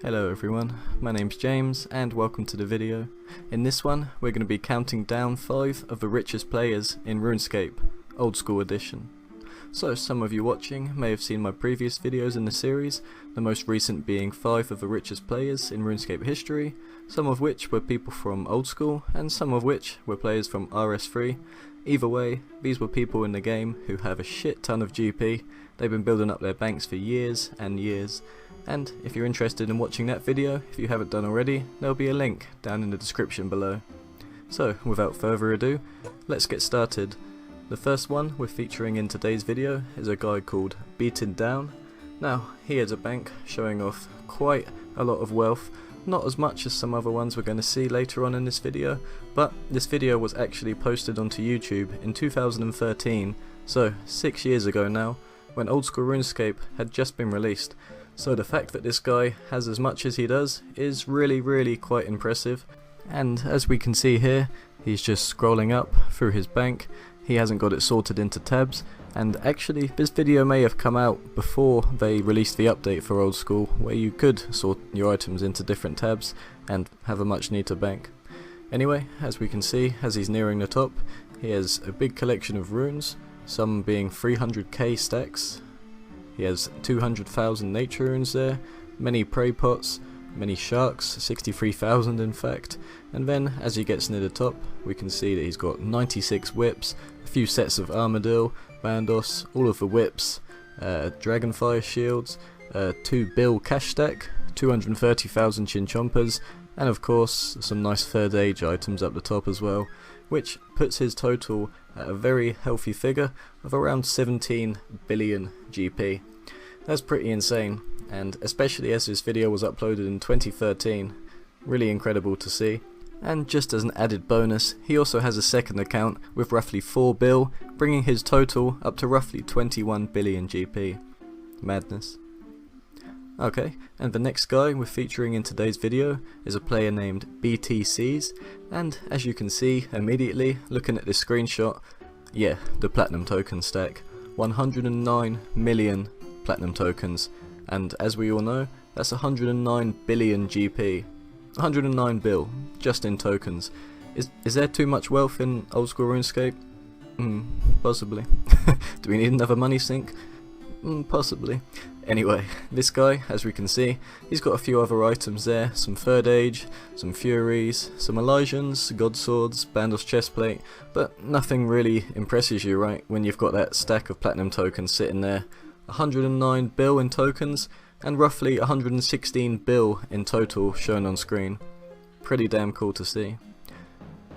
Hello everyone, my name's James and welcome to the video. In this one we're going to be counting down 5 of the richest players in RuneScape, Old School Edition. So some of you watching may have seen my previous videos in the series, the most recent being 5 of the richest players in RuneScape history, some of which were people from Old School and some of which were players from RS3. Either way, these were people in the game who have a shit ton of GP, they've been building up their banks for years and years. And if you're interested in watching that video, if you haven't done already, there'll be a link down in the description below. So without further ado, let's get started. The first one we're featuring in today's video is a guy called Beaten Down. Now he has a bank showing off quite a lot of wealth, not as much as some other ones we're going to see later on in this video, but this video was actually posted onto YouTube in 2013, so 6 years ago now, when Old School Runescape had just been released. So the fact that this guy has as much as he does is really quite impressive. And as we can see here, he's just scrolling up through his bank. He hasn't got it sorted into tabs, and actually this video may have come out before they released the update for Old School, where you could sort your items into different tabs and have a much neater bank. Anyway, as we can see, as he's nearing the top, he has a big collection of runes, some being 300k stacks. He has 200,000 nature runes there, many prey pots, many sharks, 63,000 in fact, and then as he gets near the top we can see that he's got 96 whips, a few sets of armadillo, bandos, all of the whips, dragonfire shields, 2 bill cash stack, 230,000 chinchompas, and of course some nice third age items up the top as well, which puts his total at a very healthy figure of around 17 billion GP. That's pretty insane, and especially as this video was uploaded in 2013, really incredible to see. And just as an added bonus, he also has a second account with roughly 4 bill, bringing his total up to roughly 21 billion GP. Madness. Okay, and the next guy we're featuring in today's video is a player named BTCs, and as you can see immediately looking at this screenshot, yeah, the platinum token stack, 109 million platinum tokens, and as we all know, that's 109 billion GP, 109 bill, just in tokens. Is there too much wealth in Old School RuneScape? Possibly. Do we need another money sink? Possibly. Anyway, this guy, as we can see, he's got a few other items there, some third age, some furies, some Elysians, god swords, bandos chestplate, but nothing really impresses you, right, when you've got that stack of platinum tokens sitting there. 109 bill in tokens, and roughly 116 bill in total shown on screen. Pretty damn cool to see.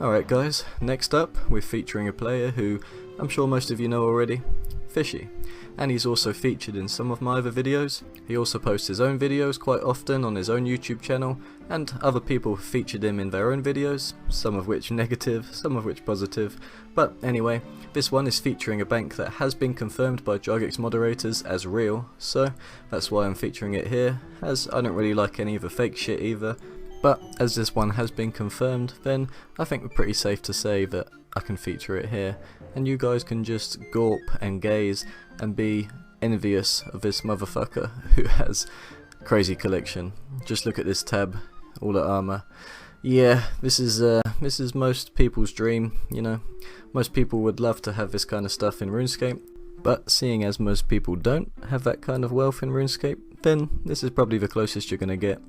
Alright guys, next up we're featuring a player who I'm sure most of you know already, Fishy. And he's also featured in some of my other videos. He also posts his own videos quite often on his own YouTube channel, and other people have featured him in their own videos, some of which negative, some of which positive. But anyway, this one is featuring a bank that has been confirmed by Jagex moderators as real, so that's why I'm featuring it here, as I don't really like any of the fake shit either. But as this one has been confirmed, then I think we're pretty safe to say that I can feature it here, and you guys can just gawp and gaze and be envious of this motherfucker who has a crazy collection. Just look at this tab, all the armor. Yeah, this is most people's dream, you know. Most people would love to have this kind of stuff in RuneScape, but seeing as most people don't have that kind of wealth in RuneScape, then this is probably the closest you're gonna get.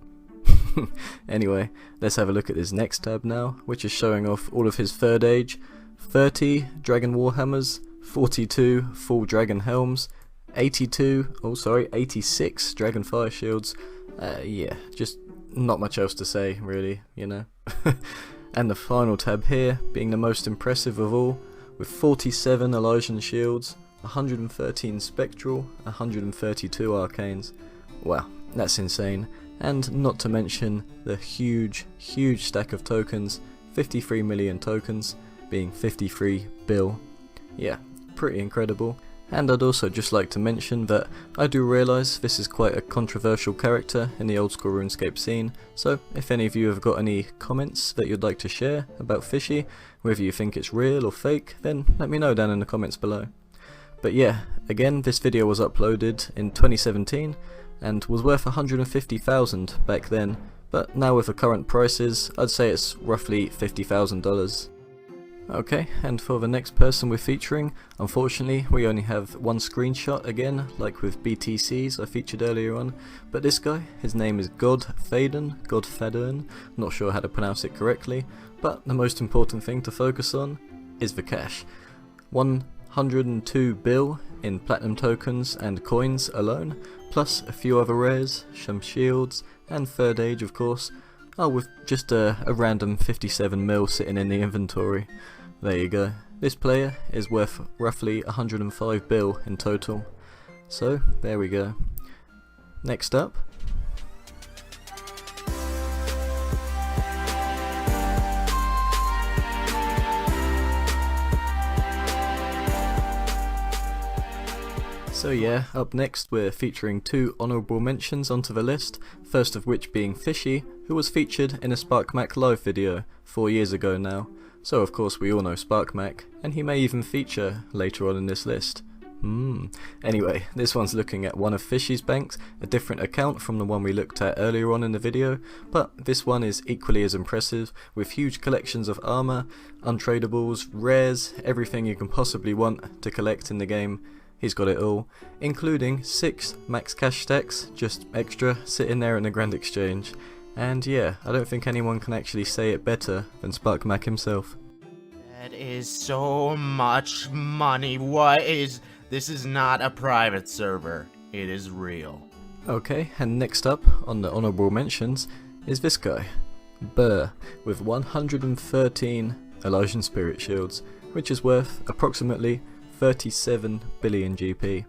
Anyway, let's have a look at this next tab now, which is showing off all of his third age, 30 dragon warhammers, 42 full dragon helms, 86 dragon fire shields. Yeah, just not much else to say really, you know. And the final tab here being the most impressive of all, with 47 Elysian shields, 113 spectral, 132 arcanes. Wow, that's insane. And not to mention the huge stack of tokens, 53 million tokens, being 53 bill. Yeah, pretty incredible. And I'd also just like to mention that I do realise this is quite a controversial character in the Old School RuneScape scene, so if any of you have got any comments that you'd like to share about Fishy, whether you think it's real or fake, then let me know down in the comments below. But yeah, again, this video was uploaded in 2017, and was worth 150,000 back then, but now with the current prices, I'd say it's roughly $50,000. Okay, and for the next person we're featuring, unfortunately we only have one screenshot again, like with BTCs I featured earlier on, but this guy, his name is Godfadern, not sure how to pronounce it correctly, but the most important thing to focus on is the cash. 102 bill in platinum tokens and coins alone, plus a few other rares, some shields, and third age of course, with just a random 57 mil sitting in the inventory. There you go. This player is worth roughly 105 bill in total. So, there we go. Next up. So yeah, up next we're featuring two honourable mentions onto the list, first of which being Fishy, who was featured in a SparkMac live video 4 years ago now, so of course we all know SparkMac, and he may even feature later on in this list. Anyway, this one's looking at one of Fishy's banks, a different account from the one we looked at earlier on in the video, but this one is equally as impressive, with huge collections of armour, untradables, rares, everything you can possibly want to collect in the game. He's got it all, including 6 max cash stacks, just extra, sitting there in the Grand Exchange. And yeah, I don't think anyone can actually say it better than SparkMac himself. That is so much money. This is not a private server. It is real. Okay, and next up on the honourable mentions is this guy, Burr, with 113 Elysian Spirit Shields, which is worth approximately 37 billion GP.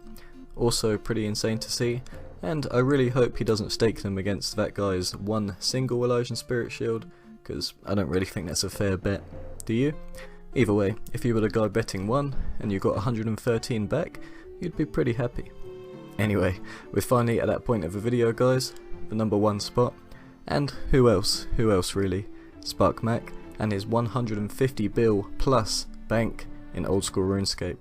Also pretty insane to see, and I really hope he doesn't stake them against that guy's one single Elysian Spirit Shield, because I don't really think that's a fair bet. Do you? Either way, if you were the guy betting one and you got 113 back, you'd be pretty happy. Anyway, we're finally at that point of the video guys, the number one spot, and who else really? SparkMac and his 150 bill plus bank in Oldschool Runescape.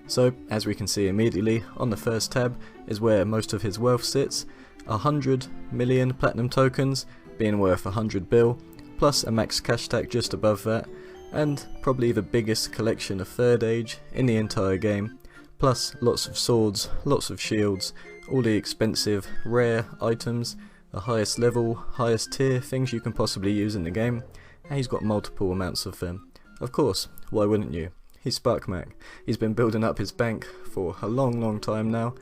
So, as we can see immediately, on the first tab is where most of his wealth sits, 100 million platinum tokens being worth 100 bill, plus a max cash stack just above that, and probably the biggest collection of third age in the entire game, plus lots of swords, lots of shields, all the expensive, rare items, the highest level, highest tier things you can possibly use in the game, and he's got multiple amounts of them. Of course, why wouldn't you? He's SparkMac. He's been building up his bank for a long time now,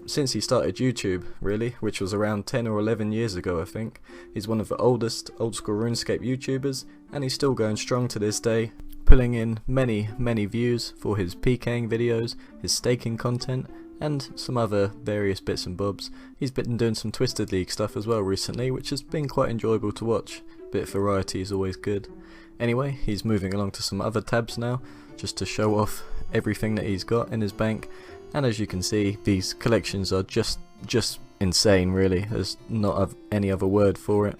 since he started YouTube, really, which was around 10 or 11 years ago I think. He's one of the oldest Oldschool Runescape YouTubers, and he's still going strong to this day, pulling in many views for his PKing videos, his staking content, and some other various bits and bobs. He's been doing some Twisted League stuff as well recently, which has been quite enjoyable to watch. Bit of variety is always good. Anyway, he's moving along to some other tabs now, just to show off everything that he's got in his bank, and as you can see, these collections are just insane really. There's not any other word for it.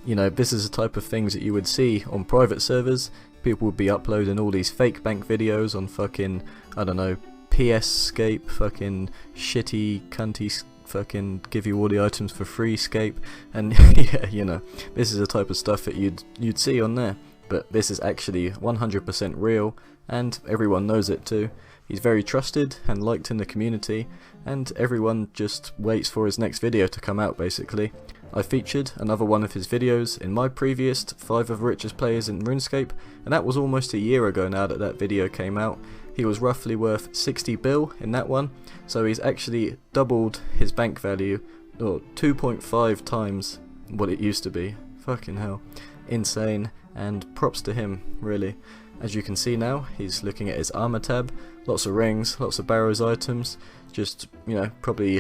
You know, this is the type of things that you would see on private servers. People would be uploading all these fake bank videos on fucking, I don't know, PSscape, fucking shitty cunty fucking give you all the items for free scape, and yeah, you know, this is the type of stuff that you'd see on there. But this is actually 100% real, and everyone knows it too. He's very trusted and liked in the community, and everyone just waits for his next video to come out basically. I featured another one of his videos in my previous 5 of the richest players in RuneScape, and that was almost a year ago now that video came out. He was roughly worth 60 bill in that one, so he's actually doubled his bank value, or 2.5 times what it used to be. Fucking hell. Insane, and props to him, really. As you can see now, he's looking at his armor tab, lots of rings, lots of barrows items, just, you know, probably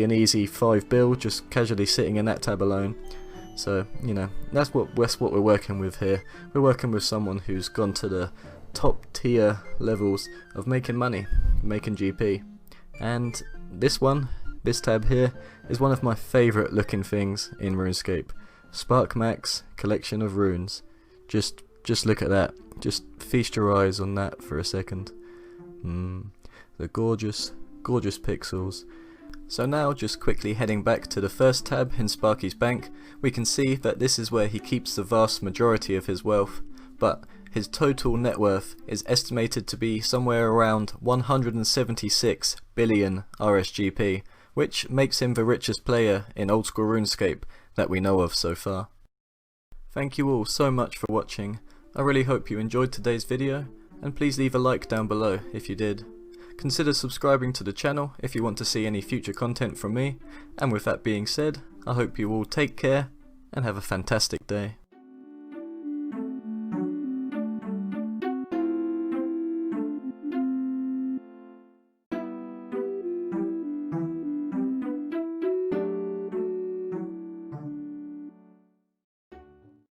an easy 5 bill, just casually sitting in that tab alone. So, you know, that's what we're working with here. We're working with someone who's gone to the top tier levels of making money, making GP. And this tab here, is one of my favourite looking things in RuneScape. SparkMac's collection of runes. Just look at that. Just feast your eyes on that for a second. The gorgeous pixels. So now, just quickly heading back to the first tab in Sparky's bank, we can see that this is where he keeps the vast majority of his wealth, but his total net worth is estimated to be somewhere around 176 billion RSGP, which makes him the richest player in Oldschool Runescape that we know of so far. Thank you all so much for watching. I really hope you enjoyed today's video, and please leave a like down below if you did. Consider subscribing to the channel if you want to see any future content from me, and with that being said, I hope you all take care and have a fantastic day.